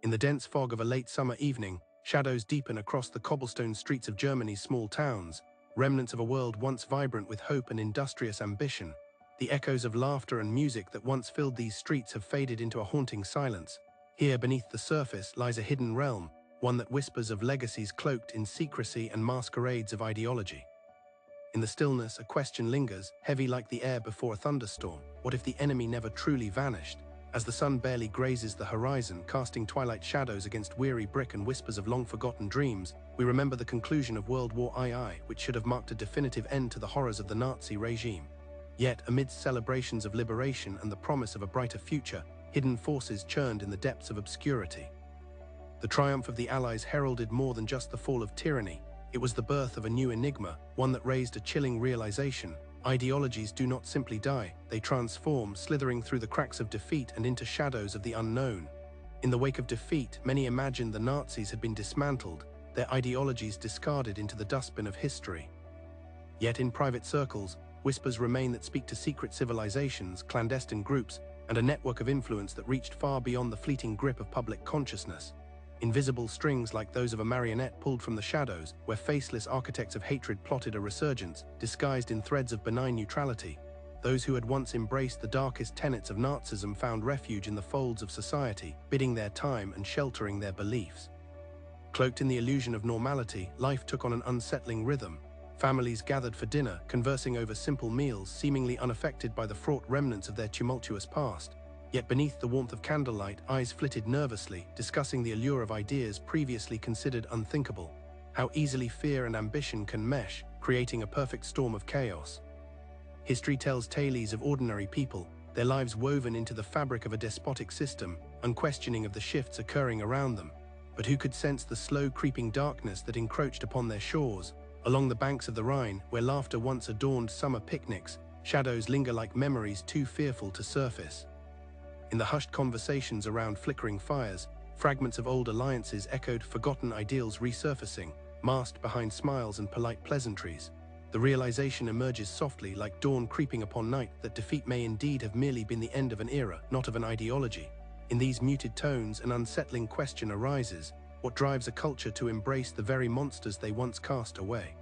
In the dense fog of a late summer evening, shadows deepen across the cobblestone streets of Germany's small towns, remnants of a world once vibrant with hope and industrious ambition. The echoes of laughter and music that once filled these streets have faded into a haunting silence. Here, beneath the surface, lies a hidden realm, one that whispers of legacies cloaked in secrecy and masquerades of ideology. In the stillness, a question lingers, heavy like the air before a thunderstorm. What if the enemy never truly vanished? As the sun barely grazes the horizon, casting twilight shadows against weary brick and whispers of long-forgotten dreams, we remember the conclusion of World War II, which should have marked a definitive end to the horrors of the Nazi regime. Yet, amidst celebrations of liberation and the promise of a brighter future, hidden forces churned in the depths of obscurity. The triumph of the Allies heralded more than just the fall of tyranny. It was the birth of a new enigma, one that raised a chilling realization. Ideologies do not simply die, they transform, slithering through the cracks of defeat and into shadows of the unknown. In the wake of defeat, many imagined the Nazis had been dismantled, their ideologies discarded into the dustbin of history. Yet in private circles, whispers remain that speak to secret civilizations, clandestine groups, and a network of influence that reached far beyond the fleeting grip of public consciousness. Invisible strings like those of a marionette pulled from the shadows, where faceless architects of hatred plotted a resurgence, disguised in threads of benign neutrality. Those who had once embraced the darkest tenets of Nazism found refuge in the folds of society, biding their time and sheltering their beliefs. Cloaked in the illusion of normality, life took on an unsettling rhythm. Families gathered for dinner, conversing over simple meals, seemingly unaffected by the fraught remnants of their tumultuous past. Yet beneath the warmth of candlelight, eyes flitted nervously, discussing the allure of ideas previously considered unthinkable. How easily fear and ambition can mesh, creating a perfect storm of chaos. History tells tales of ordinary people, their lives woven into the fabric of a despotic system, unquestioning of the shifts occurring around them. But who could sense the slow creeping darkness that encroached upon their shores? Along the banks of the Rhine, where laughter once adorned summer picnics, shadows linger like memories too fearful to surface. In the hushed conversations around flickering fires, fragments of old alliances echoed, forgotten ideals resurfacing, masked behind smiles and polite pleasantries. The realization emerges softly, like dawn creeping upon night, that defeat may indeed have merely been the end of an era, not of an ideology. In these muted tones, an unsettling question arises: what drives a culture to embrace the very monsters they once cast away?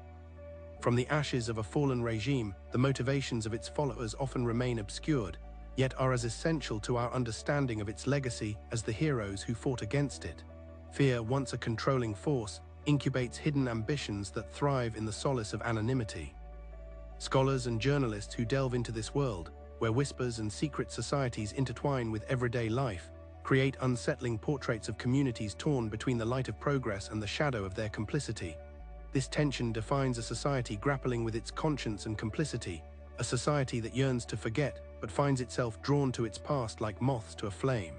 From the ashes of a fallen regime, the motivations of its followers often remain obscured, yet are as essential to our understanding of its legacy as the heroes who fought against it. Fear, once a controlling force, incubates hidden ambitions that thrive in the solace of anonymity. Scholars and journalists who delve into this world, where whispers and secret societies intertwine with everyday life, create unsettling portraits of communities torn between the light of progress and the shadow of their complicity. This tension defines a society grappling with its conscience and complicity, a society that yearns to forget, but finds itself drawn to its past like moths to a flame.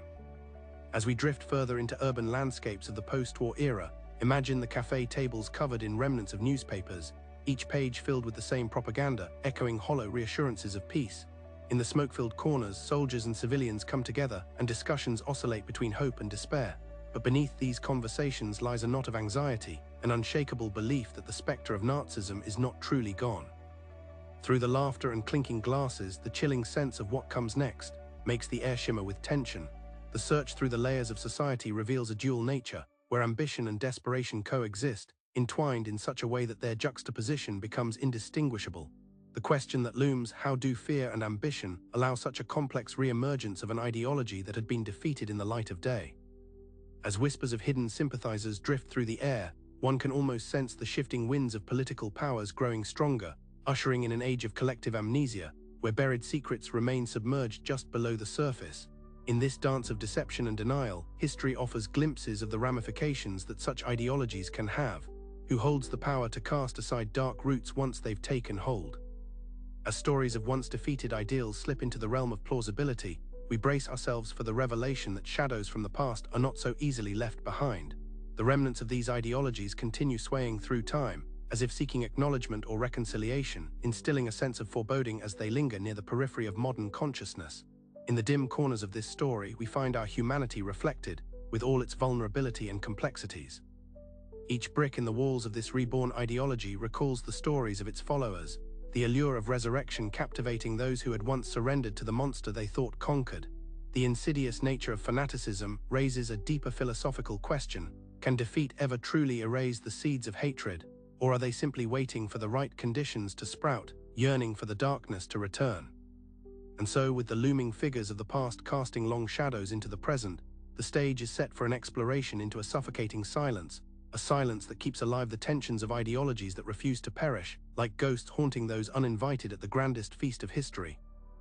As we drift further into urban landscapes of the post-war era, imagine the cafe tables covered in remnants of newspapers, each page filled with the same propaganda, echoing hollow reassurances of peace. In the smoke-filled corners, soldiers and civilians come together, and discussions oscillate between hope and despair. But beneath these conversations lies a knot of anxiety, an unshakable belief that the specter of Nazism is not truly gone. Through the laughter and clinking glasses, the chilling sense of what comes next makes the air shimmer with tension. The search through the layers of society reveals a dual nature, where ambition and desperation coexist, entwined in such a way that their juxtaposition becomes indistinguishable. The question that looms: how do fear and ambition allow such a complex re-emergence of an ideology that had been defeated in the light of day? As whispers of hidden sympathizers drift through the air, one can almost sense the shifting winds of political powers growing stronger, ushering in an age of collective amnesia, where buried secrets remain submerged just below the surface. In this dance of deception and denial, history offers glimpses of the ramifications that such ideologies can have. Who holds the power to cast aside dark roots once they've taken hold? As stories of once defeated ideals slip into the realm of plausibility, we brace ourselves for the revelation that shadows from the past are not so easily left behind. The remnants of these ideologies continue swaying through time, as if seeking acknowledgement or reconciliation, instilling a sense of foreboding as they linger near the periphery of modern consciousness. In the dim corners of this story, we find our humanity reflected, with all its vulnerability and complexities. Each brick in the walls of this reborn ideology recalls the stories of its followers, the allure of resurrection captivating those who had once surrendered to the monster they thought conquered. The insidious nature of fanaticism raises a deeper philosophical question. Can defeat ever truly erase the seeds of hatred, or are they simply waiting for the right conditions to sprout, yearning for the darkness to return? And so, with the looming figures of the past casting long shadows into the present, the stage is set for an exploration into a suffocating silence, a silence that keeps alive the tensions of ideologies that refuse to perish, like ghosts haunting those uninvited at the grandest feast of history.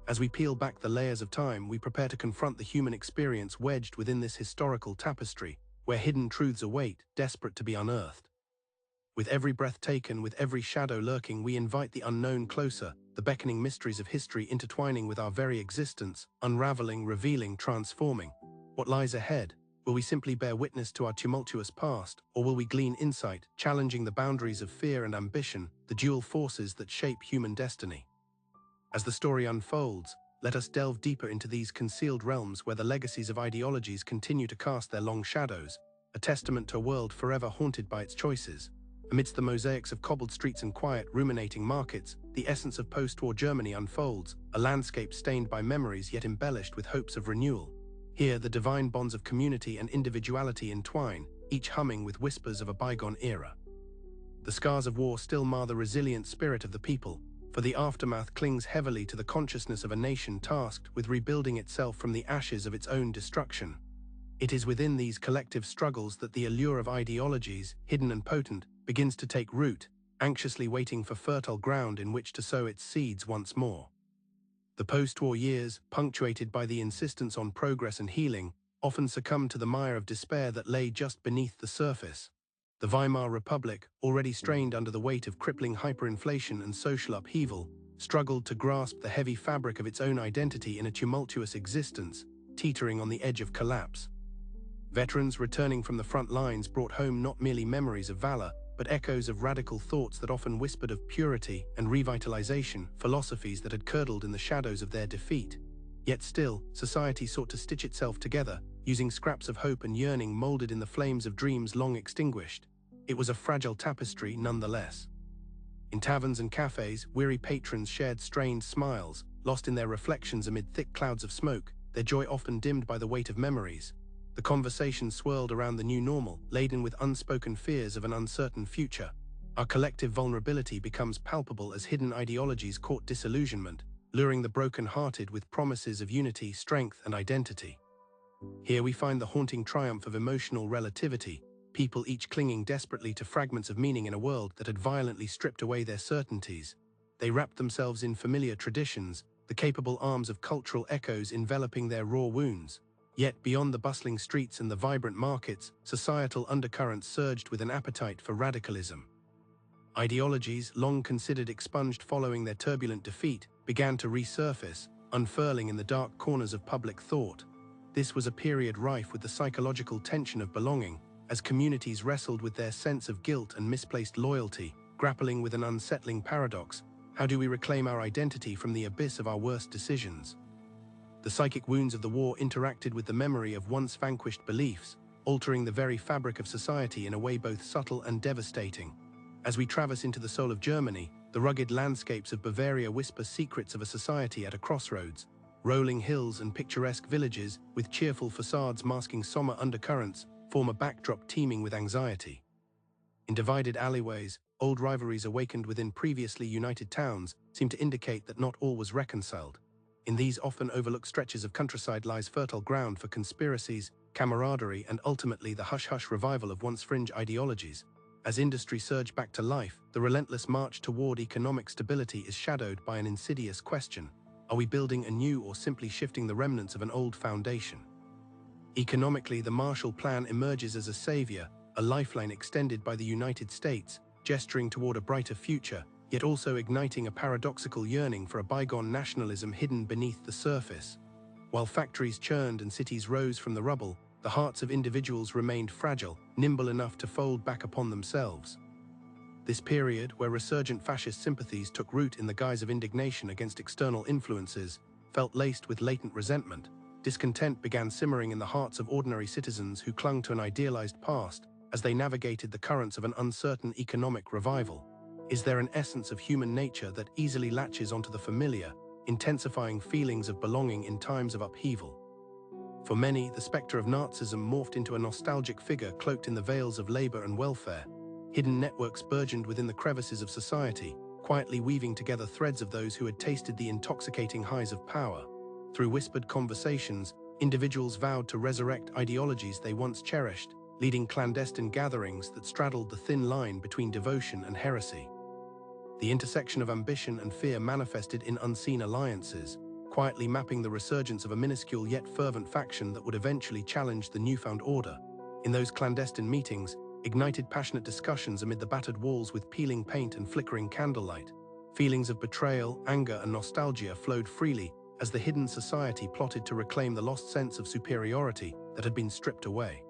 As we peel back the layers of time, we prepare to confront the human experience wedged within this historical tapestry, where hidden truths await, desperate to be unearthed. With every breath taken, with every shadow lurking, we invite the unknown closer, the beckoning mysteries of history intertwining with our very existence, unraveling, revealing, transforming. What lies ahead? Will we simply bear witness to our tumultuous past, or will we glean insight, challenging the boundaries of fear and ambition, the dual forces that shape human destiny? As the story unfolds, let us delve deeper into these concealed realms where the legacies of ideologies continue to cast their long shadows, a testament to a world forever haunted by its choices. Amidst the mosaics of cobbled streets and quiet, ruminating markets, the essence of post-war Germany unfolds, a landscape stained by memories yet embellished with hopes of renewal. Here, the divine bonds of community and individuality entwine, each humming with whispers of a bygone era. The scars of war still mar the resilient spirit of the people, for the aftermath clings heavily to the consciousness of a nation tasked with rebuilding itself from the ashes of its own destruction. It is within these collective struggles that the allure of ideologies, hidden and potent, begins to take root, anxiously waiting for fertile ground in which to sow its seeds once more. The post-war years, punctuated by the insistence on progress and healing, often succumbed to the mire of despair that lay just beneath the surface. The Weimar Republic, already strained under the weight of crippling hyperinflation and social upheaval, struggled to grasp the heavy fabric of its own identity in a tumultuous existence, teetering on the edge of collapse. Veterans returning from the front lines brought home not merely memories of valor, but echoes of radical thoughts that often whispered of purity and revitalization, philosophies that had curdled in the shadows of their defeat. Yet still, society sought to stitch itself together, using scraps of hope and yearning molded in the flames of dreams long extinguished. It was a fragile tapestry nonetheless. In taverns and cafes, weary patrons shared strained smiles, lost in their reflections amid thick clouds of smoke, their joy often dimmed by the weight of memories. The conversation swirled around the new normal, laden with unspoken fears of an uncertain future. Our collective vulnerability becomes palpable as hidden ideologies court disillusionment, luring the broken-hearted with promises of unity, strength, and identity. Here we find the haunting triumph of emotional relativity, people each clinging desperately to fragments of meaning in a world that had violently stripped away their certainties. They wrapped themselves in familiar traditions, the capable arms of cultural echoes enveloping their raw wounds. Yet beyond the bustling streets and the vibrant markets, societal undercurrents surged with an appetite for radicalism. Ideologies, long considered expunged following their turbulent defeat, began to resurface, unfurling in the dark corners of public thought. This was a period rife with the psychological tension of belonging, as communities wrestled with their sense of guilt and misplaced loyalty, grappling with an unsettling paradox: how do we reclaim our identity from the abyss of our worst decisions? The psychic wounds of the war interacted with the memory of once vanquished beliefs, altering the very fabric of society in a way both subtle and devastating. As we traverse into the soul of Germany, the rugged landscapes of Bavaria whisper secrets of a society at a crossroads. Rolling hills and picturesque villages, with cheerful facades masking somber undercurrents, form a backdrop teeming with anxiety. In divided alleyways, old rivalries awakened within previously united towns seem to indicate that not all was reconciled. In these often overlooked stretches of countryside lies fertile ground for conspiracies, camaraderie, and ultimately the hush-hush revival of once fringe ideologies. As industry surged back to life, the relentless march toward economic stability is shadowed by an insidious question: are we building anew or simply shifting the remnants of an old foundation? Economically, the Marshall Plan emerges as a savior, a lifeline extended by the United States, gesturing toward a brighter future, yet also igniting a paradoxical yearning for a bygone nationalism hidden beneath the surface. While factories churned and cities rose from the rubble, the hearts of individuals remained fragile, nimble enough to fold back upon themselves. This period, where resurgent fascist sympathies took root in the guise of indignation against external influences, felt laced with latent resentment. Discontent began simmering in the hearts of ordinary citizens who clung to an idealized past as they navigated the currents of an uncertain economic revival. Is there an essence of human nature that easily latches onto the familiar, intensifying feelings of belonging in times of upheaval? For many, the spectre of Nazism morphed into a nostalgic figure cloaked in the veils of labor and welfare. Hidden networks burgeoned within the crevices of society, quietly weaving together threads of those who had tasted the intoxicating highs of power. Through whispered conversations, individuals vowed to resurrect ideologies they once cherished, leading clandestine gatherings that straddled the thin line between devotion and heresy. The intersection of ambition and fear manifested in unseen alliances, quietly mapping the resurgence of a minuscule yet fervent faction that would eventually challenge the newfound order. In those clandestine meetings, ignited passionate discussions amid the battered walls with peeling paint and flickering candlelight. Feelings of betrayal, anger, and nostalgia flowed freely as the hidden society plotted to reclaim the lost sense of superiority that had been stripped away.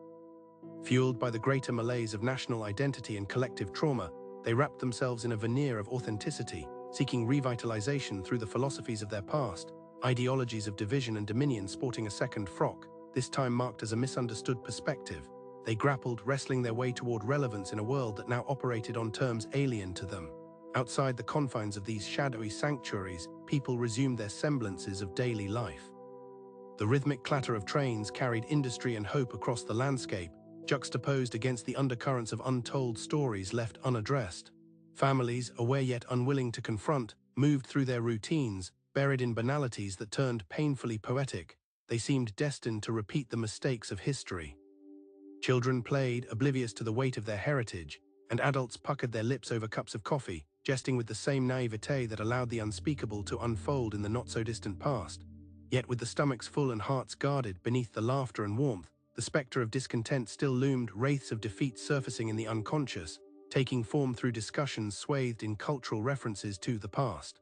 Fueled by the greater malaise of national identity and collective trauma, they wrapped themselves in a veneer of authenticity, seeking revitalization through the philosophies of their past, ideologies of division and dominion sporting a second frock, this time marked as a misunderstood perspective. They grappled, wrestling their way toward relevance in a world that now operated on terms alien to them. Outside the confines of these shadowy sanctuaries, people resumed their semblances of daily life. The rhythmic clatter of trains carried industry and hope across the landscape, juxtaposed against the undercurrents of untold stories left unaddressed. Families, aware yet unwilling to confront, moved through their routines, buried in banalities that turned painfully poetic. They seemed destined to repeat the mistakes of history. Children played, oblivious to the weight of their heritage, and adults puckered their lips over cups of coffee, jesting with the same naivete that allowed the unspeakable to unfold in the not-so-distant past. Yet with the stomachs full and hearts guarded beneath the laughter and warmth, the spectre of discontent still loomed, wraiths of defeat surfacing in the unconscious, taking form through discussions swathed in cultural references to the past.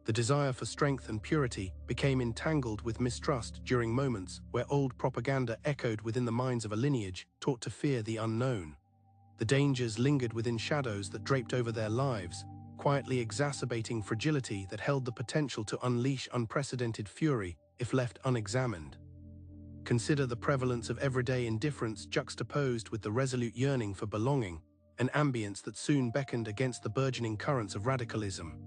The desire for strength and purity became entangled with mistrust during moments where old propaganda echoed within the minds of a lineage taught to fear the unknown. The dangers lingered within shadows that draped over their lives, quietly exacerbating fragility that held the potential to unleash unprecedented fury if left unexamined. Consider the prevalence of everyday indifference juxtaposed with the resolute yearning for belonging, an ambience that soon beckoned against the burgeoning currents of radicalism.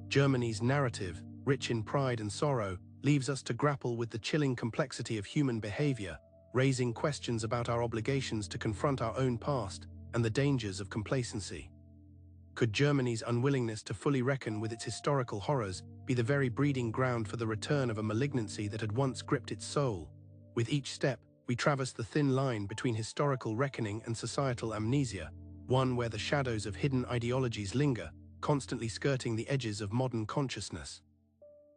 Germany's narrative, rich in pride and sorrow, leaves us to grapple with the chilling complexity of human behavior, raising questions about our obligations to confront our own past and the dangers of complacency. Could Germany's unwillingness to fully reckon with its historical horrors be the very breeding ground for the return of a malignancy that had once gripped its soul? With each step, we traverse the thin line between historical reckoning and societal amnesia, one where the shadows of hidden ideologies linger, constantly skirting the edges of modern consciousness.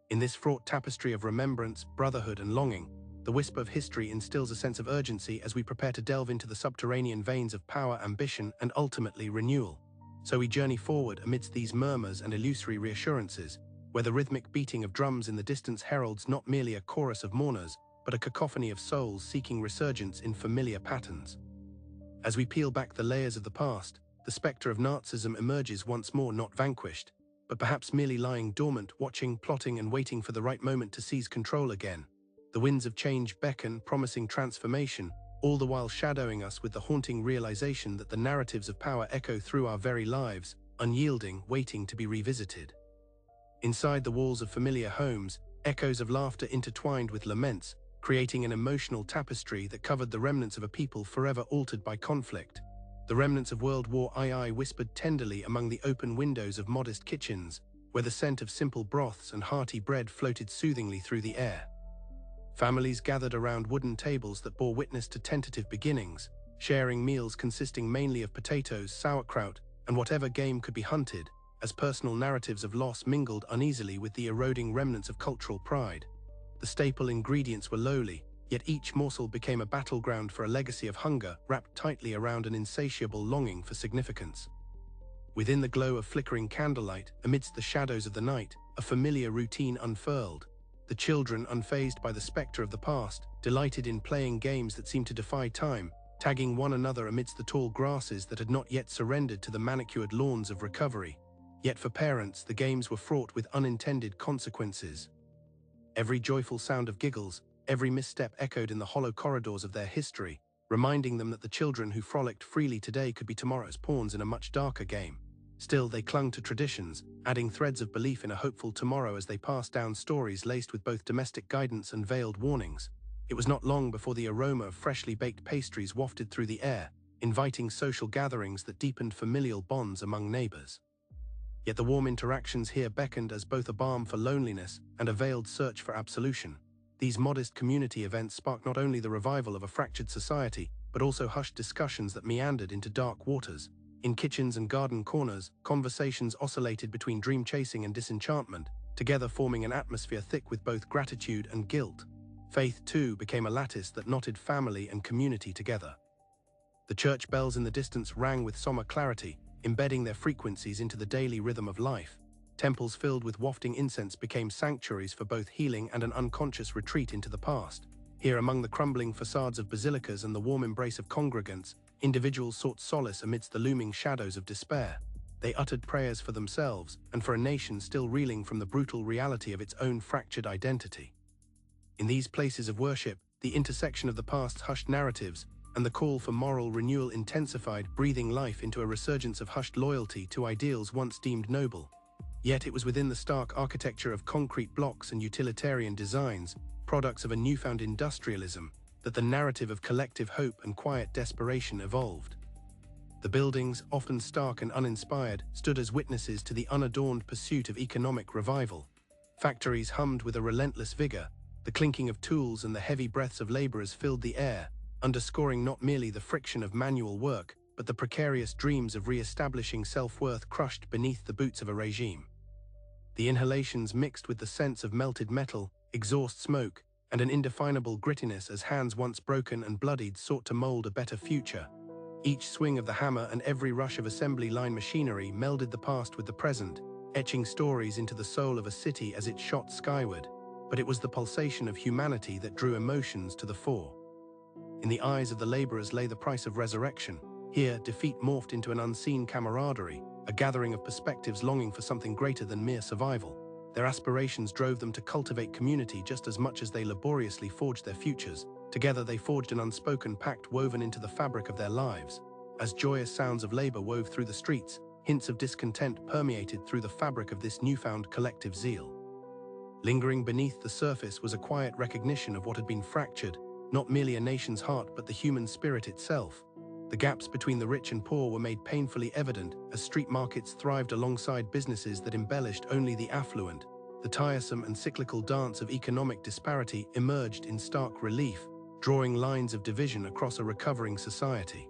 In this fraught tapestry of remembrance, brotherhood, and longing, the whisper of history instills a sense of urgency as we prepare to delve into the subterranean veins of power, ambition, and ultimately renewal. So we journey forward amidst these murmurs and illusory reassurances, where the rhythmic beating of drums in the distance heralds not merely a chorus of mourners, but a cacophony of souls seeking resurgence in familiar patterns. As we peel back the layers of the past, the spectre of Nazism emerges once more, not vanquished, but perhaps merely lying dormant, watching, plotting, and waiting for the right moment to seize control again. The winds of change beckon, promising transformation, all the while shadowing us with the haunting realization that the narratives of power echo through our very lives, unyielding, waiting to be revisited. Inside the walls of familiar homes, echoes of laughter intertwined with laments, creating an emotional tapestry that covered the remnants of a people forever altered by conflict. The remnants of World War II whispered tenderly among the open windows of modest kitchens, where the scent of simple broths and hearty bread floated soothingly through the air. Families gathered around wooden tables that bore witness to tentative beginnings, sharing meals consisting mainly of potatoes, sauerkraut, and whatever game could be hunted, as personal narratives of loss mingled uneasily with the eroding remnants of cultural pride. The staple ingredients were lowly, yet each morsel became a battleground for a legacy of hunger wrapped tightly around an insatiable longing for significance. Within the glow of flickering candlelight, amidst the shadows of the night, a familiar routine unfurled. The children, unfazed by the spectre of the past, delighted in playing games that seemed to defy time, tagging one another amidst the tall grasses that had not yet surrendered to the manicured lawns of recovery. Yet for parents, the games were fraught with unintended consequences. Every joyful sound of giggles, every misstep echoed in the hollow corridors of their history, reminding them that the children who frolicked freely today could be tomorrow's pawns in a much darker game. Still, they clung to traditions, adding threads of belief in a hopeful tomorrow as they passed down stories laced with both domestic guidance and veiled warnings. It was not long before the aroma of freshly baked pastries wafted through the air, inviting social gatherings that deepened familial bonds among neighbors. Yet the warm interactions here beckoned as both a balm for loneliness and a veiled search for absolution. These modest community events sparked not only the revival of a fractured society, but also hushed discussions that meandered into dark waters. In kitchens and garden corners, conversations oscillated between dream-chasing and disenchantment, together forming an atmosphere thick with both gratitude and guilt. Faith, too, became a lattice that knotted family and community together. The church bells in the distance rang with somber clarity, embedding their frequencies into the daily rhythm of life. Temples filled with wafting incense became sanctuaries for both healing and an unconscious retreat into the past. Here, among the crumbling facades of basilicas and the warm embrace of congregants, individuals sought solace amidst the looming shadows of despair. They uttered prayers for themselves and for a nation still reeling from the brutal reality of its own fractured identity. In these places of worship, the intersection of the past's hushed narratives and the call for moral renewal intensified, breathing life into a resurgence of hushed loyalty to ideals once deemed noble. Yet it was within the stark architecture of concrete blocks and utilitarian designs, products of a newfound industrialism, that the narrative of collective hope and quiet desperation evolved. The buildings, often stark and uninspired, stood as witnesses to the unadorned pursuit of economic revival. Factories hummed with a relentless vigor, the clinking of tools and the heavy breaths of laborers filled the air, underscoring not merely the friction of manual work, but the precarious dreams of re-establishing self-worth crushed beneath the boots of a regime. The inhalations mixed with the sense of melted metal, exhaust smoke, and an indefinable grittiness as hands once broken and bloodied sought to mold a better future. Each swing of the hammer and every rush of assembly line machinery melded the past with the present, etching stories into the soul of a city as it shot skyward. But it was the pulsation of humanity that drew emotions to the fore. In the eyes of the laborers lay the price of resurrection. Here, defeat morphed into an unseen camaraderie, a gathering of perspectives longing for something greater than mere survival. Their aspirations drove them to cultivate community just as much as they laboriously forged their futures. Together they forged an unspoken pact woven into the fabric of their lives. As joyous sounds of labor wove through the streets, hints of discontent permeated through the fabric of this newfound collective zeal. Lingering beneath the surface was a quiet recognition of what had been fractured, not merely a nation's heart but the human spirit itself. The gaps between the rich and poor were made painfully evident as street markets thrived alongside businesses that embellished only the affluent. The tiresome and cyclical dance of economic disparity emerged in stark relief, drawing lines of division across a recovering society.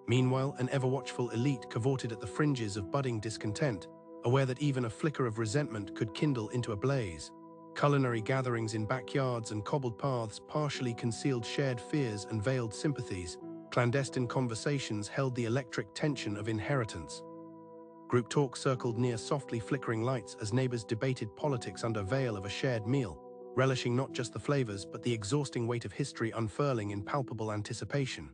Meanwhile, an ever-watchful elite cavorted at the fringes of budding discontent, aware that even a flicker of resentment could kindle into a blaze. Culinary gatherings in backyards and cobbled paths partially concealed shared fears and veiled sympathies. Clandestine conversations held the electric tension of inheritance. Group talk circled near softly flickering lights as neighbors debated politics under veil of a shared meal, relishing not just the flavors but the exhausting weight of history unfurling in palpable anticipation.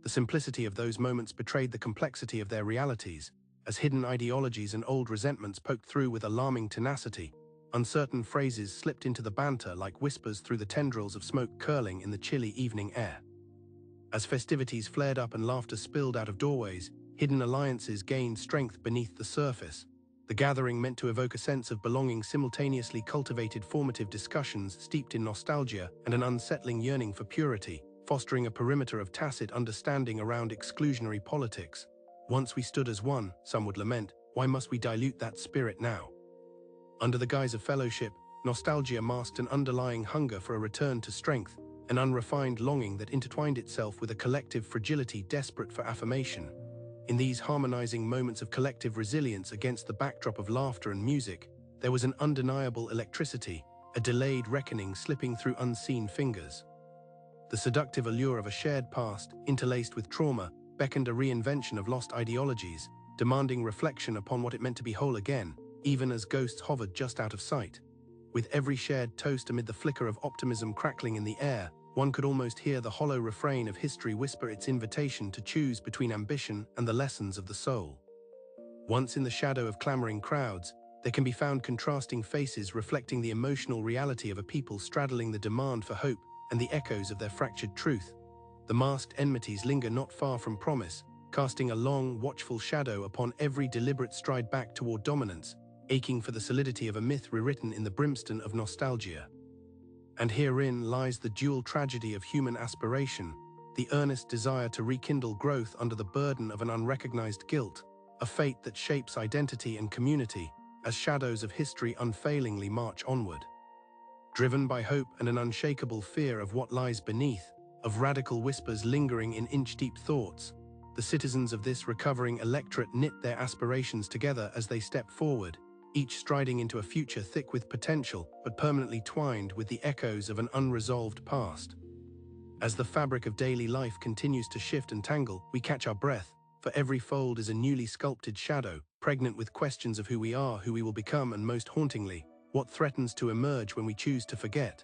The simplicity of those moments betrayed the complexity of their realities, as hidden ideologies and old resentments poked through with alarming tenacity. Uncertain phrases slipped into the banter like whispers through the tendrils of smoke curling in the chilly evening air. As festivities flared up and laughter spilled out of doorways, hidden alliances gained strength beneath the surface. The gathering meant to evoke a sense of belonging simultaneously cultivated formative discussions steeped in nostalgia and an unsettling yearning for purity, fostering a perimeter of tacit understanding around exclusionary politics. Once we stood as one, some would lament, why must we dilute that spirit now? Under the guise of fellowship, nostalgia masked an underlying hunger for a return to strength, an unrefined longing that intertwined itself with a collective fragility desperate for affirmation. In these harmonizing moments of collective resilience against the backdrop of laughter and music, there was an undeniable electricity, a delayed reckoning slipping through unseen fingers. The seductive allure of a shared past, interlaced with trauma, beckoned a reinvention of lost ideologies, demanding reflection upon what it meant to be whole again, even as ghosts hovered just out of sight. With every shared toast amid the flicker of optimism crackling in the air, one could almost hear the hollow refrain of history whisper its invitation to choose between ambition and the lessons of the soul. Once in the shadow of clamoring crowds, there can be found contrasting faces reflecting the emotional reality of a people straddling the demand for hope and the echoes of their fractured truth. The masked enmities linger not far from promise, casting a long, watchful shadow upon every deliberate stride back toward dominance, aching for the solidity of a myth rewritten in the brimstone of nostalgia. And herein lies the dual tragedy of human aspiration, the earnest desire to rekindle growth under the burden of an unrecognized guilt, a fate that shapes identity and community as shadows of history unfailingly march onward. Driven by hope and an unshakable fear of what lies beneath, of radical whispers lingering in inch-deep thoughts, the citizens of this recovering electorate knit their aspirations together as they step forward, each striding into a future thick with potential but permanently twined with the echoes of an unresolved past. As the fabric of daily life continues to shift and tangle, we catch our breath, for every fold is a newly sculpted shadow, pregnant with questions of who we are, who we will become, and most hauntingly, what threatens to emerge when we choose to forget.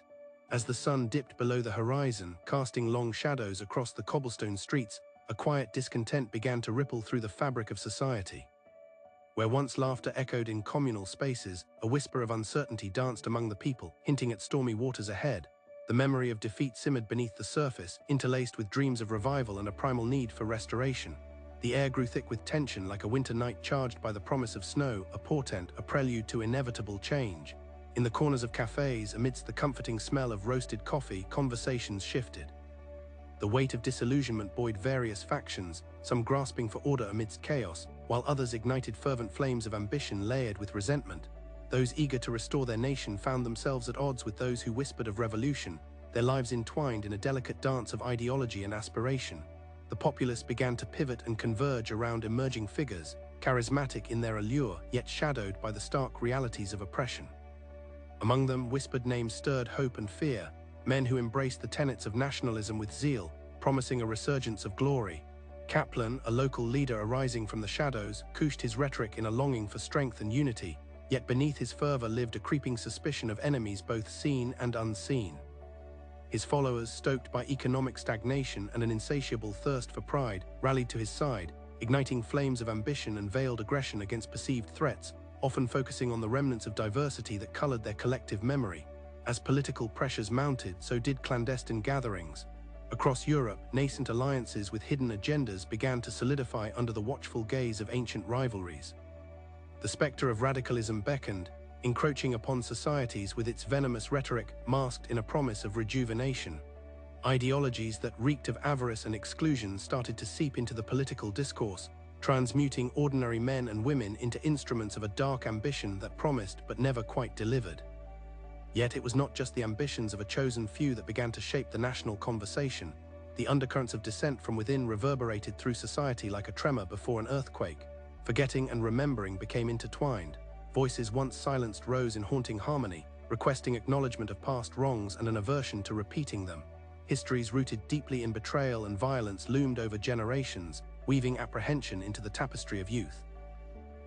As the sun dipped below the horizon, casting long shadows across the cobblestone streets, a quiet discontent began to ripple through the fabric of society. Where once laughter echoed in communal spaces, a whisper of uncertainty danced among the people, hinting at stormy waters ahead. The memory of defeat simmered beneath the surface, interlaced with dreams of revival and a primal need for restoration. The air grew thick with tension, like a winter night charged by the promise of snow, a portent, a prelude to inevitable change. In the corners of cafes, amidst the comforting smell of roasted coffee, conversations shifted. The weight of disillusionment buoyed various factions, some grasping for order amidst chaos, while others ignited fervent flames of ambition layered with resentment. Those eager to restore their nation found themselves at odds with those who whispered of revolution, their lives entwined in a delicate dance of ideology and aspiration. The populace began to pivot and converge around emerging figures, charismatic in their allure, yet shadowed by the stark realities of oppression. Among them, whispered names stirred hope and fear, men who embraced the tenets of nationalism with zeal, promising a resurgence of glory. Kaplan, a local leader arising from the shadows, couched his rhetoric in a longing for strength and unity, yet beneath his fervor lived a creeping suspicion of enemies both seen and unseen. His followers, stoked by economic stagnation and an insatiable thirst for pride, rallied to his side, igniting flames of ambition and veiled aggression against perceived threats, often focusing on the remnants of diversity that colored their collective memory. As political pressures mounted, so did clandestine gatherings. Across Europe, nascent alliances with hidden agendas began to solidify under the watchful gaze of ancient rivalries. The specter of radicalism beckoned, encroaching upon societies with its venomous rhetoric masked in a promise of rejuvenation. Ideologies that reeked of avarice and exclusion started to seep into the political discourse, transmuting ordinary men and women into instruments of a dark ambition that promised but never quite delivered. Yet it was not just the ambitions of a chosen few that began to shape the national conversation. The undercurrents of dissent from within reverberated through society like a tremor before an earthquake. Forgetting and remembering became intertwined. Voices once silenced rose in haunting harmony, requesting acknowledgement of past wrongs and an aversion to repeating them. Histories rooted deeply in betrayal and violence loomed over generations, weaving apprehension into the tapestry of youth.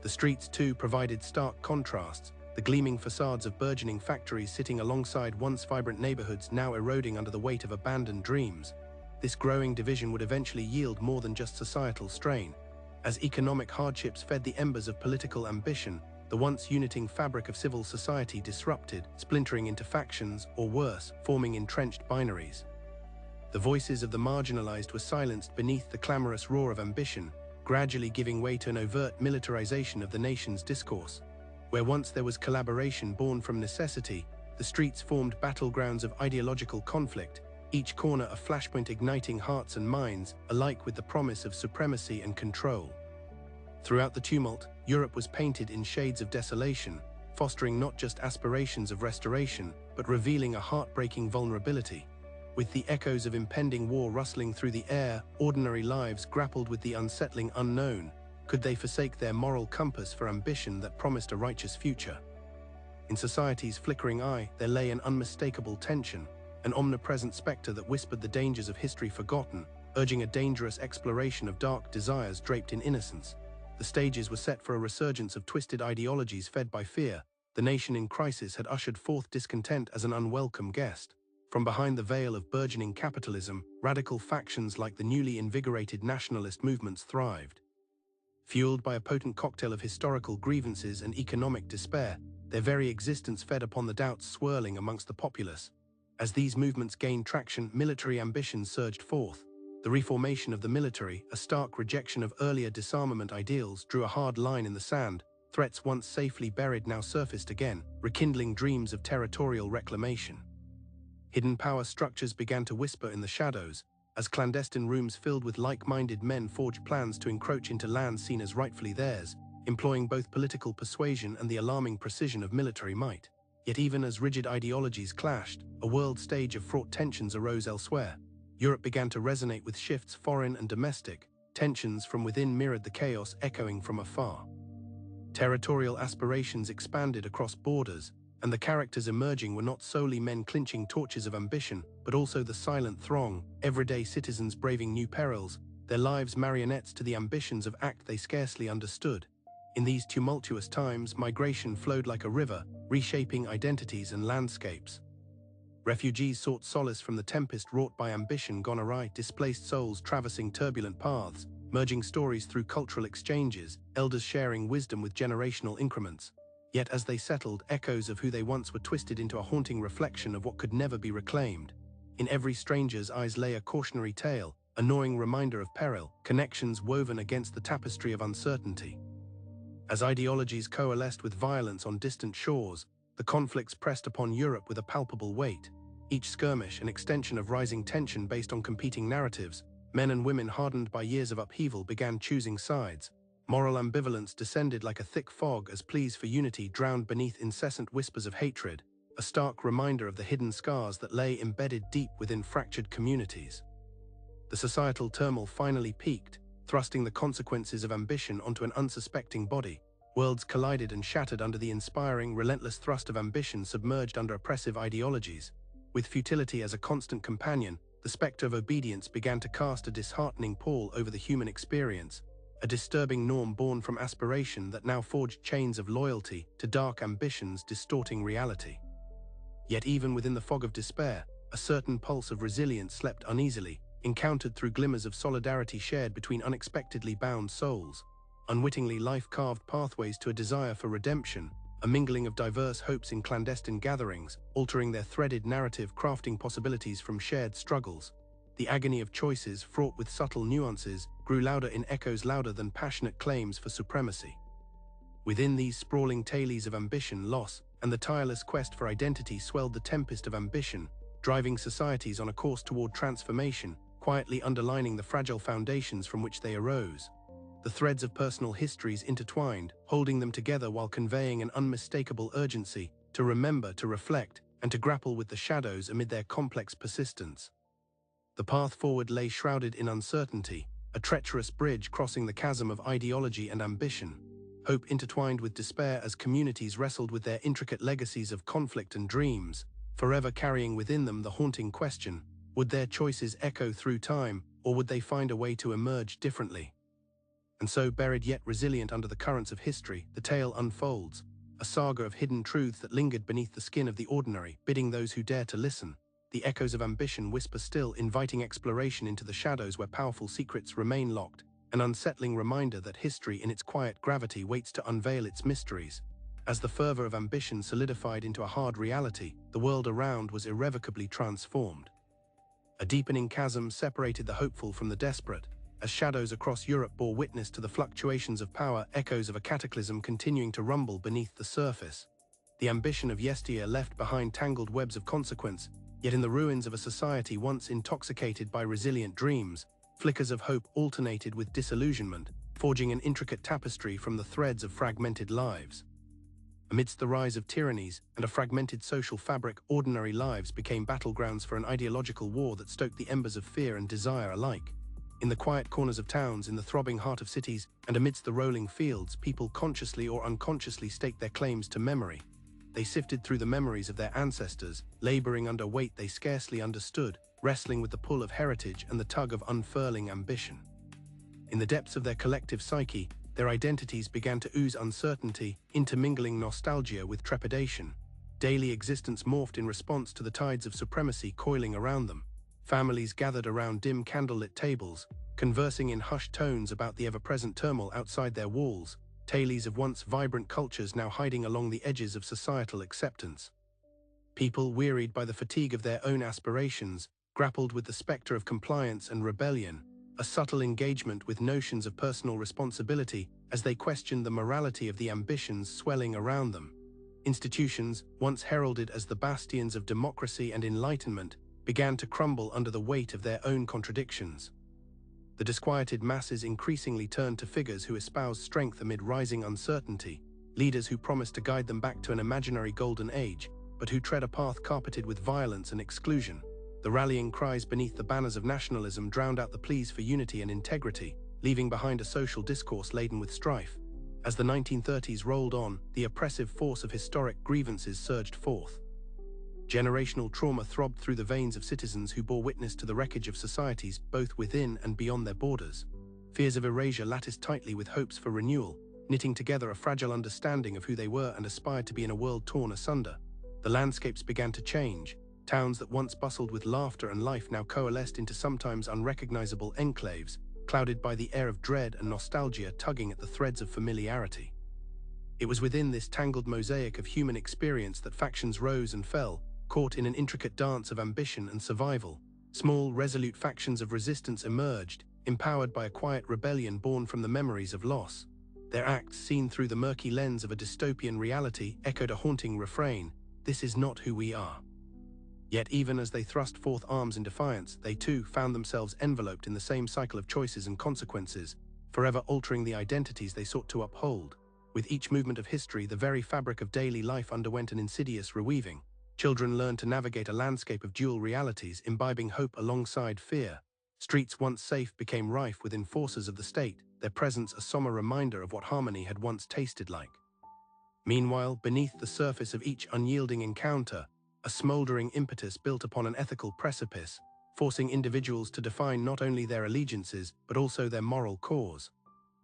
The streets, too, provided stark contrasts, the gleaming facades of burgeoning factories sitting alongside once vibrant neighborhoods now eroding under the weight of abandoned dreams. This growing division would eventually yield more than just societal strain. As economic hardships fed the embers of political ambition, the once uniting fabric of civil society disrupted, splintering into factions, or worse, forming entrenched binaries. The voices of the marginalized were silenced beneath the clamorous roar of ambition, gradually giving way to an overt militarization of the nation's discourse. Where once there was collaboration born from necessity, the streets formed battlegrounds of ideological conflict, each corner a flashpoint igniting hearts and minds, alike with the promise of supremacy and control. Throughout the tumult, Europe was painted in shades of desolation, fostering not just aspirations of restoration, but revealing a heartbreaking vulnerability. With the echoes of impending war rustling through the air, ordinary lives grappled with the unsettling unknown. Could they forsake their moral compass for ambition that promised a righteous future? In society's flickering eye, there lay an unmistakable tension, an omnipresent specter that whispered the dangers of history forgotten, urging a dangerous exploration of dark desires draped in innocence. The stages were set for a resurgence of twisted ideologies fed by fear. The nation in crisis had ushered forth discontent as an unwelcome guest. From behind the veil of burgeoning capitalism, radical factions like the newly invigorated nationalist movements thrived. Fueled by a potent cocktail of historical grievances and economic despair, their very existence fed upon the doubts swirling amongst the populace. As these movements gained traction, military ambitions surged forth. The reformation of the military, a stark rejection of earlier disarmament ideals, drew a hard line in the sand. Threats once safely buried now surfaced again, rekindling dreams of territorial reclamation. Hidden power structures began to whisper in the shadows, as clandestine rooms filled with like-minded men forged plans to encroach into lands seen as rightfully theirs, employing both political persuasion and the alarming precision of military might. Yet even as rigid ideologies clashed, a world stage of fraught tensions arose elsewhere. Europe began to resonate with shifts foreign and domestic. Tensions from within mirrored the chaos echoing from afar. Territorial aspirations expanded across borders, and the characters emerging were not solely men clinching torches of ambition, but also the silent throng, everyday citizens braving new perils, their lives marionettes to the ambitions of act they scarcely understood. In these tumultuous times, migration flowed like a river, reshaping identities and landscapes. Refugees sought solace from the tempest wrought by ambition gone awry, displaced souls traversing turbulent paths, merging stories through cultural exchanges, elders sharing wisdom with generational increments. Yet as they settled, echoes of who they once were twisted into a haunting reflection of what could never be reclaimed. In every stranger's eyes lay a cautionary tale, a gnawing reminder of peril, connections woven against the tapestry of uncertainty. As ideologies coalesced with violence on distant shores, the conflicts pressed upon Europe with a palpable weight. Each skirmish an extension of rising tension based on competing narratives. Men and women hardened by years of upheaval began choosing sides. Moral ambivalence descended like a thick fog as pleas for unity drowned beneath incessant whispers of hatred, a stark reminder of the hidden scars that lay embedded deep within fractured communities. The societal turmoil finally peaked, thrusting the consequences of ambition onto an unsuspecting body. Worlds collided and shattered under the inspiring, relentless thrust of ambition submerged under oppressive ideologies. With futility as a constant companion, the specter of obedience began to cast a disheartening pall over the human experience, a disturbing norm born from aspiration that now forged chains of loyalty to dark ambitions distorting reality. Yet even within the fog of despair, a certain pulse of resilience slept uneasily, encountered through glimmers of solidarity shared between unexpectedly bound souls. Unwittingly, life carved pathways to a desire for redemption, a mingling of diverse hopes in clandestine gatherings, altering their threaded narrative, crafting possibilities from shared struggles. The agony of choices, fraught with subtle nuances, grew louder in echoes louder than passionate claims for supremacy. Within these sprawling tales of ambition, loss, and the tireless quest for identity swelled the tempest of ambition, driving societies on a course toward transformation, quietly underlining the fragile foundations from which they arose. The threads of personal histories intertwined, holding them together while conveying an unmistakable urgency to remember, to reflect, and to grapple with the shadows amid their complex persistence. The path forward lay shrouded in uncertainty, a treacherous bridge crossing the chasm of ideology and ambition. Hope intertwined with despair as communities wrestled with their intricate legacies of conflict and dreams, forever carrying within them the haunting question: would their choices echo through time, or would they find a way to emerge differently? And so, buried yet resilient under the currents of history, the tale unfolds, a saga of hidden truths that lingered beneath the skin of the ordinary, bidding those who dare to listen. The echoes of ambition whisper still, inviting exploration into the shadows where powerful secrets remain locked, an unsettling reminder that history in its quiet gravity waits to unveil its mysteries. As the fervor of ambition solidified into a hard reality, the world around was irrevocably transformed. A deepening chasm separated the hopeful from the desperate. As shadows across Europe bore witness to the fluctuations of power, echoes of a cataclysm continuing to rumble beneath the surface. The ambition of yesteryear left behind tangled webs of consequence, yet in the ruins of a society once intoxicated by resilient dreams, flickers of hope alternated with disillusionment, forging an intricate tapestry from the threads of fragmented lives. Amidst the rise of tyrannies and a fragmented social fabric, ordinary lives became battlegrounds for an ideological war that stoked the embers of fear and desire alike. In the quiet corners of towns, in the throbbing heart of cities, and amidst the rolling fields, people consciously or unconsciously staked their claims to memory. They sifted through the memories of their ancestors, laboring under weight they scarcely understood, wrestling with the pull of heritage and the tug of unfurling ambition. In the depths of their collective psyche, their identities began to ooze uncertainty, intermingling nostalgia with trepidation. Daily existence morphed in response to the tides of supremacy coiling around them. Families gathered around dim candlelit tables, conversing in hushed tones about the ever-present turmoil outside their walls, tales of once vibrant cultures now hiding along the edges of societal acceptance. People, wearied by the fatigue of their own aspirations, grappled with the specter of compliance and rebellion, a subtle engagement with notions of personal responsibility as they questioned the morality of the ambitions swelling around them. Institutions, once heralded as the bastions of democracy and enlightenment, began to crumble under the weight of their own contradictions. The disquieted masses increasingly turned to figures who espoused strength amid rising uncertainty, leaders who promised to guide them back to an imaginary golden age, but who tread a path carpeted with violence and exclusion. The rallying cries beneath the banners of nationalism drowned out the pleas for unity and integrity, leaving behind a social discourse laden with strife. As the 1930s rolled on, the oppressive force of historic grievances surged forth. Generational trauma throbbed through the veins of citizens who bore witness to the wreckage of societies both within and beyond their borders. Fears of erasure latticed tightly with hopes for renewal, knitting together a fragile understanding of who they were and aspired to be in a world torn asunder. The landscapes began to change. Towns that once bustled with laughter and life now coalesced into sometimes unrecognizable enclaves, clouded by the air of dread and nostalgia tugging at the threads of familiarity. It was within this tangled mosaic of human experience that factions rose and fell, caught in an intricate dance of ambition and survival. Small, resolute factions of resistance emerged, empowered by a quiet rebellion born from the memories of loss. Their acts, seen through the murky lens of a dystopian reality, echoed a haunting refrain: "This is not who we are." Yet even as they thrust forth arms in defiance, they too found themselves enveloped in the same cycle of choices and consequences, forever altering the identities they sought to uphold. With each movement of history, the very fabric of daily life underwent an insidious reweaving. Children learned to navigate a landscape of dual realities, imbibing hope alongside fear. Streets once safe became rife with enforcers of the state, their presence a somber reminder of what harmony had once tasted like. Meanwhile, beneath the surface of each unyielding encounter, a smoldering impetus built upon an ethical precipice, forcing individuals to define not only their allegiances but also their moral cause.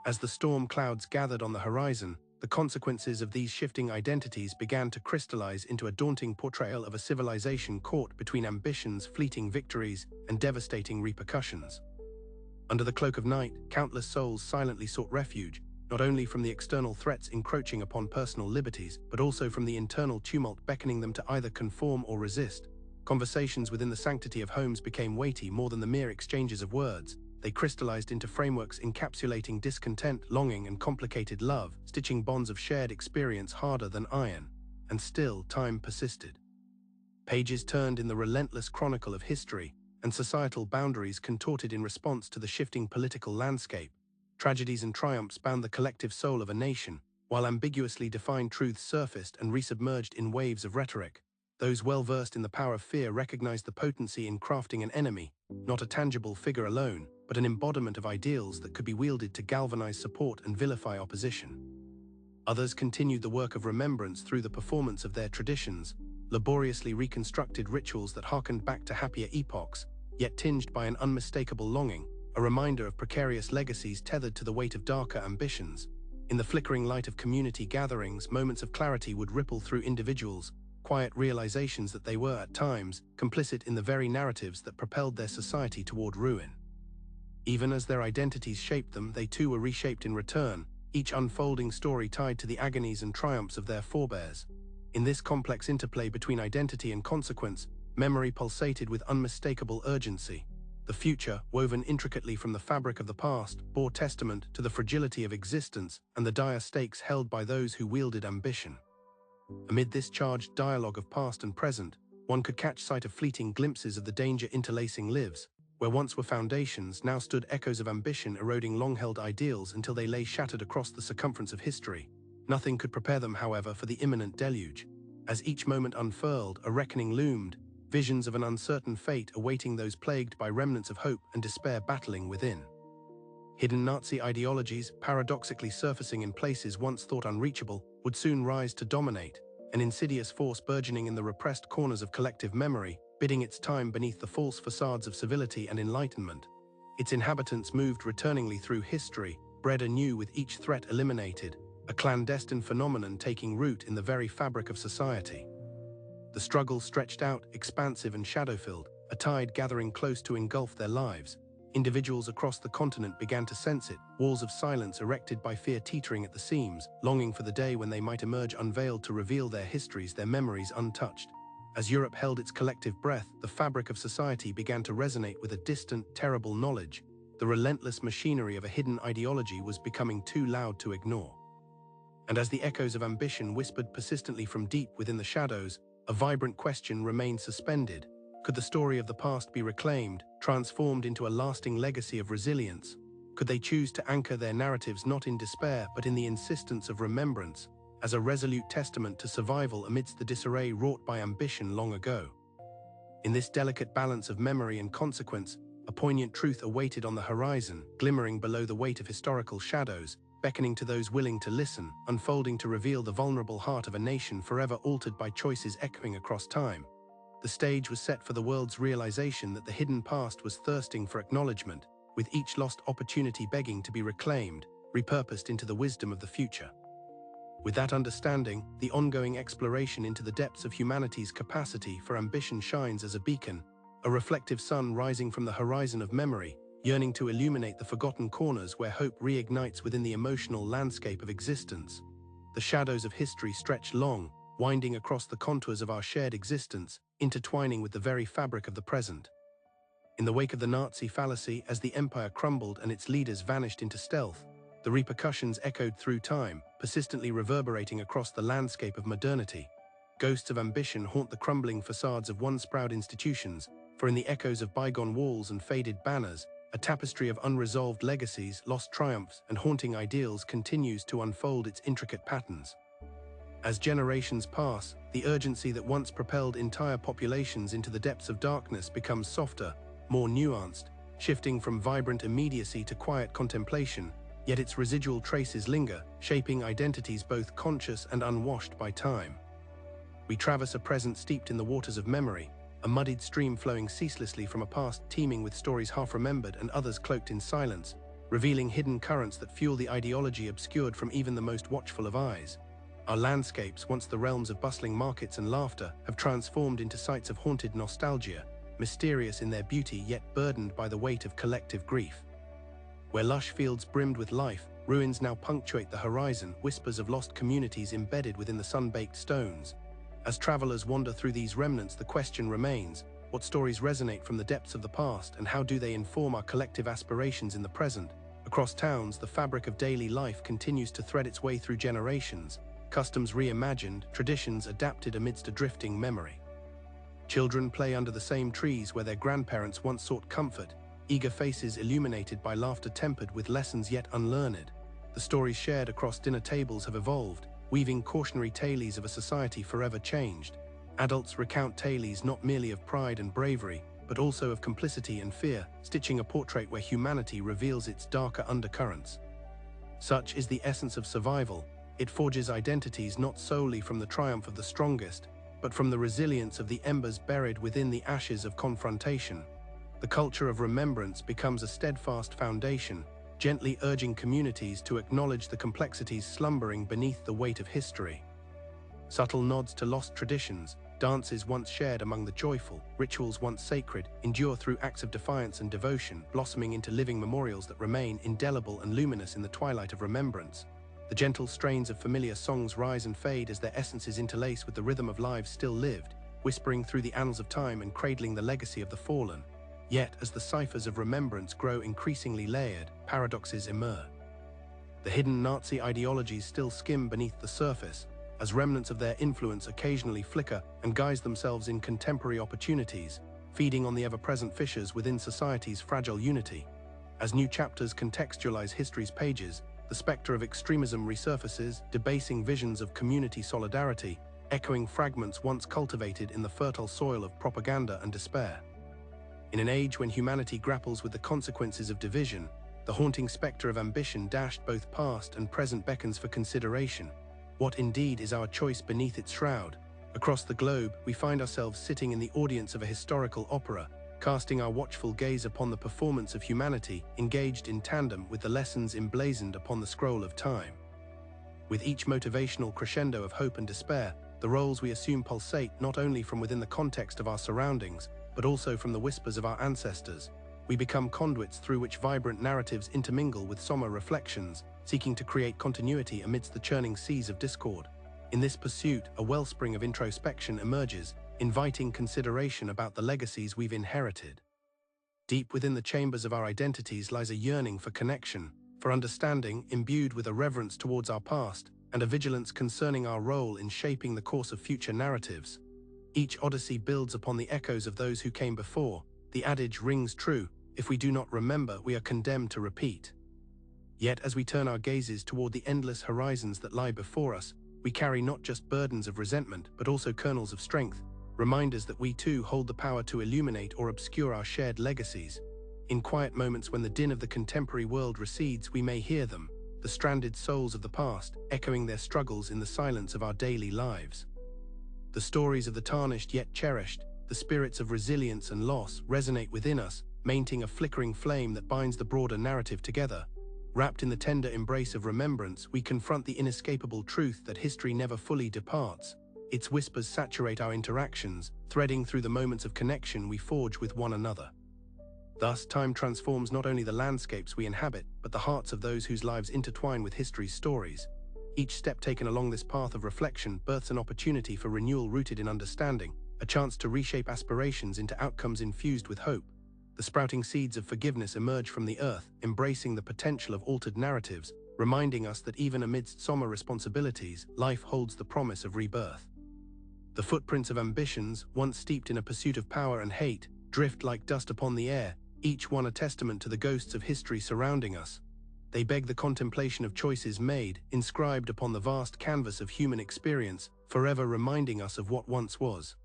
As the storm clouds gathered on the horizon, the consequences of these shifting identities began to crystallize into a daunting portrayal of a civilization caught between ambitions, fleeting victories, and devastating repercussions. Under the cloak of night, countless souls silently sought refuge, not only from the external threats encroaching upon personal liberties, but also from the internal tumult beckoning them to either conform or resist. Conversations within the sanctity of homes became weighty more than the mere exchanges of words. They crystallized into frameworks encapsulating discontent, longing, and complicated love, stitching bonds of shared experience harder than iron. And still, time persisted. Pages turned in the relentless chronicle of history, and societal boundaries contorted in response to the shifting political landscape. Tragedies and triumphs bound the collective soul of a nation, while ambiguously defined truths surfaced and resubmerged in waves of rhetoric. Those well-versed in the power of fear recognized the potency in crafting an enemy, not a tangible figure alone, but an embodiment of ideals that could be wielded to galvanize support and vilify opposition. Others continued the work of remembrance through the performance of their traditions, laboriously reconstructed rituals that harkened back to happier epochs, yet tinged by an unmistakable longing, a reminder of precarious legacies tethered to the weight of darker ambitions. In the flickering light of community gatherings, moments of clarity would ripple through individuals, quiet realizations that they were, at times, complicit in the very narratives that propelled their society toward ruin. Even as their identities shaped them, they too were reshaped in return, each unfolding story tied to the agonies and triumphs of their forebears. In this complex interplay between identity and consequence, memory pulsated with unmistakable urgency. The future, woven intricately from the fabric of the past, bore testament to the fragility of existence and the dire stakes held by those who wielded ambition. Amid this charged dialogue of past and present, one could catch sight of fleeting glimpses of the danger interlacing lives. Where once were foundations, now stood echoes of ambition eroding long-held ideals until they lay shattered across the circumference of history. Nothing could prepare them, however, for the imminent deluge. As each moment unfurled, a reckoning loomed, visions of an uncertain fate awaiting those plagued by remnants of hope and despair battling within. Hidden Nazi ideologies, paradoxically surfacing in places once thought unreachable, would soon rise to dominate, an insidious force burgeoning in the repressed corners of collective memory, biding its time beneath the false facades of civility and enlightenment. Its inhabitants moved returningly through history, bred anew with each threat eliminated, a clandestine phenomenon taking root in the very fabric of society. The struggle stretched out, expansive and shadow-filled, a tide gathering close to engulf their lives. Individuals across the continent began to sense it, walls of silence erected by fear teetering at the seams, longing for the day when they might emerge unveiled to reveal their histories, their memories untouched. As Europe held its collective breath, the fabric of society began to resonate with a distant, terrible knowledge. The relentless machinery of a hidden ideology was becoming too loud to ignore. And as the echoes of ambition whispered persistently from deep within the shadows, a vibrant question remained suspended. Could the story of the past be reclaimed, transformed into a lasting legacy of resilience? Could they choose to anchor their narratives not in despair but in the insistence of remembrance, as a resolute testament to survival amidst the disarray wrought by ambition long ago? In this delicate balance of memory and consequence, a poignant truth awaited on the horizon, glimmering below the weight of historical shadows, beckoning to those willing to listen, unfolding to reveal the vulnerable heart of a nation forever altered by choices echoing across time. The stage was set for the world's realization that the hidden past was thirsting for acknowledgement, with each lost opportunity begging to be reclaimed, repurposed into the wisdom of the future. With that understanding, the ongoing exploration into the depths of humanity's capacity for ambition shines as a beacon, a reflective sun rising from the horizon of memory, yearning to illuminate the forgotten corners where hope reignites within the emotional landscape of existence. The shadows of history stretch long, winding across the contours of our shared existence, intertwining with the very fabric of the present. In the wake of the Nazi fallacy, as the empire crumbled and its leaders vanished into stealth, the repercussions echoed through time, persistently reverberating across the landscape of modernity. Ghosts of ambition haunt the crumbling facades of once proud institutions, for in the echoes of bygone walls and faded banners, a tapestry of unresolved legacies, lost triumphs, and haunting ideals continues to unfold its intricate patterns. As generations pass, the urgency that once propelled entire populations into the depths of darkness becomes softer, more nuanced, shifting from vibrant immediacy to quiet contemplation, yet its residual traces linger, shaping identities both conscious and unwashed by time. We traverse a present steeped in the waters of memory, a muddied stream flowing ceaselessly from a past teeming with stories half remembered and others cloaked in silence, revealing hidden currents that fuel the ideology obscured from even the most watchful of eyes. Our landscapes, once the realms of bustling markets and laughter, have transformed into sites of haunted nostalgia, mysterious in their beauty yet burdened by the weight of collective grief. Where lush fields brimmed with life, ruins now punctuate the horizon, whispers of lost communities embedded within the sun-baked stones. As travelers wander through these remnants, the question remains: what stories resonate from the depths of the past, and how do they inform our collective aspirations in the present? Across towns, the fabric of daily life continues to thread its way through generations, customs reimagined, traditions adapted amidst a drifting memory. Children play under the same trees where their grandparents once sought comfort, eager faces illuminated by laughter tempered with lessons yet unlearned. The stories shared across dinner tables have evolved, weaving cautionary tales of a society forever changed. Adults recount tales not merely of pride and bravery, but also of complicity and fear, stitching a portrait where humanity reveals its darker undercurrents. Such is the essence of survival. It forges identities not solely from the triumph of the strongest, but from the resilience of the embers buried within the ashes of confrontation. The culture of remembrance becomes a steadfast foundation, gently urging communities to acknowledge the complexities slumbering beneath the weight of history. Subtle nods to lost traditions, dances once shared among the joyful, rituals once sacred, endure through acts of defiance and devotion, blossoming into living memorials that remain indelible and luminous in the twilight of remembrance. The gentle strains of familiar songs rise and fade as their essences interlace with the rhythm of lives still lived, whispering through the annals of time and cradling the legacy of the fallen. Yet, as the ciphers of remembrance grow increasingly layered, paradoxes emerge. The hidden Nazi ideologies still skim beneath the surface, as remnants of their influence occasionally flicker and guise themselves in contemporary opportunities, feeding on the ever-present fissures within society's fragile unity. As new chapters contextualize history's pages, the specter of extremism resurfaces, debasing visions of community solidarity, echoing fragments once cultivated in the fertile soil of propaganda and despair. In an age when humanity grapples with the consequences of division, the haunting specter of ambition dashed both past and present beckons for consideration. What indeed is our choice beneath its shroud? Across the globe, we find ourselves sitting in the audience of a historical opera, casting our watchful gaze upon the performance of humanity, engaged in tandem with the lessons emblazoned upon the scroll of time. With each motivational crescendo of hope and despair, the roles we assume pulsate not only from within the context of our surroundings, but also from the whispers of our ancestors. We become conduits through which vibrant narratives intermingle with somber reflections, seeking to create continuity amidst the churning seas of discord. In this pursuit, a wellspring of introspection emerges, inviting consideration about the legacies we've inherited. Deep within the chambers of our identities lies a yearning for connection, for understanding, imbued with a reverence towards our past, and a vigilance concerning our role in shaping the course of future narratives. Each odyssey builds upon the echoes of those who came before. The adage rings true: if we do not remember, we are condemned to repeat. Yet as we turn our gazes toward the endless horizons that lie before us, we carry not just burdens of resentment, but also kernels of strength, reminders that we too hold the power to illuminate or obscure our shared legacies. In quiet moments when the din of the contemporary world recedes, we may hear them, the stranded souls of the past, echoing their struggles in the silence of our daily lives. The stories of the tarnished yet cherished, the spirits of resilience and loss, resonate within us, maintaining a flickering flame that binds the broader narrative together. Wrapped in the tender embrace of remembrance, we confront the inescapable truth that history never fully departs. Its whispers saturate our interactions, threading through the moments of connection we forge with one another. Thus, time transforms not only the landscapes we inhabit, but the hearts of those whose lives intertwine with history's stories. Each step taken along this path of reflection births an opportunity for renewal rooted in understanding, a chance to reshape aspirations into outcomes infused with hope. The sprouting seeds of forgiveness emerge from the earth, embracing the potential of altered narratives, reminding us that even amidst somber responsibilities, life holds the promise of rebirth. The footprints of ambitions, once steeped in a pursuit of power and hate, drift like dust upon the air, each one a testament to the ghosts of history surrounding us. They beg the contemplation of choices made, inscribed upon the vast canvas of human experience, forever reminding us of what once was.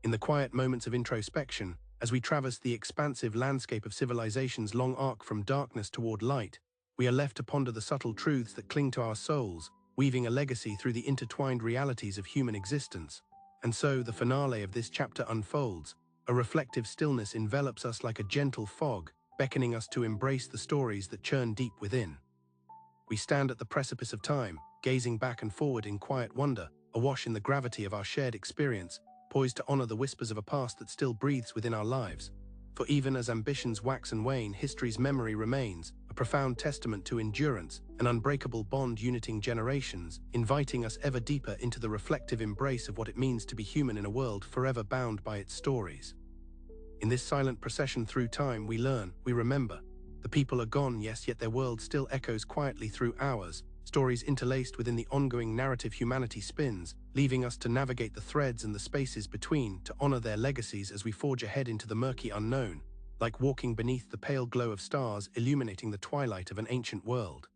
In the quiet moments of introspection, as we traverse the expansive landscape of civilization's long arc from darkness toward light, we are left to ponder the subtle truths that cling to our souls, weaving a legacy through the intertwined realities of human existence. And so, the finale of this chapter unfolds. A reflective stillness envelops us like a gentle fog, beckoning us to embrace the stories that churn deep within. We stand at the precipice of time, gazing back and forward in quiet wonder, awash in the gravity of our shared experience, poised to honor the whispers of a past that still breathes within our lives. For even as ambitions wax and wane, history's memory remains, a profound testament to endurance, an unbreakable bond uniting generations, inviting us ever deeper into the reflective embrace of what it means to be human in a world forever bound by its stories. In this silent procession through time, we learn, we remember. The people are gone, yes, yet their world still echoes quietly through ours, stories interlaced within the ongoing narrative humanity spins, leaving us to navigate the threads and the spaces between, to honor their legacies as we forge ahead into the murky unknown, like walking beneath the pale glow of stars illuminating the twilight of an ancient world.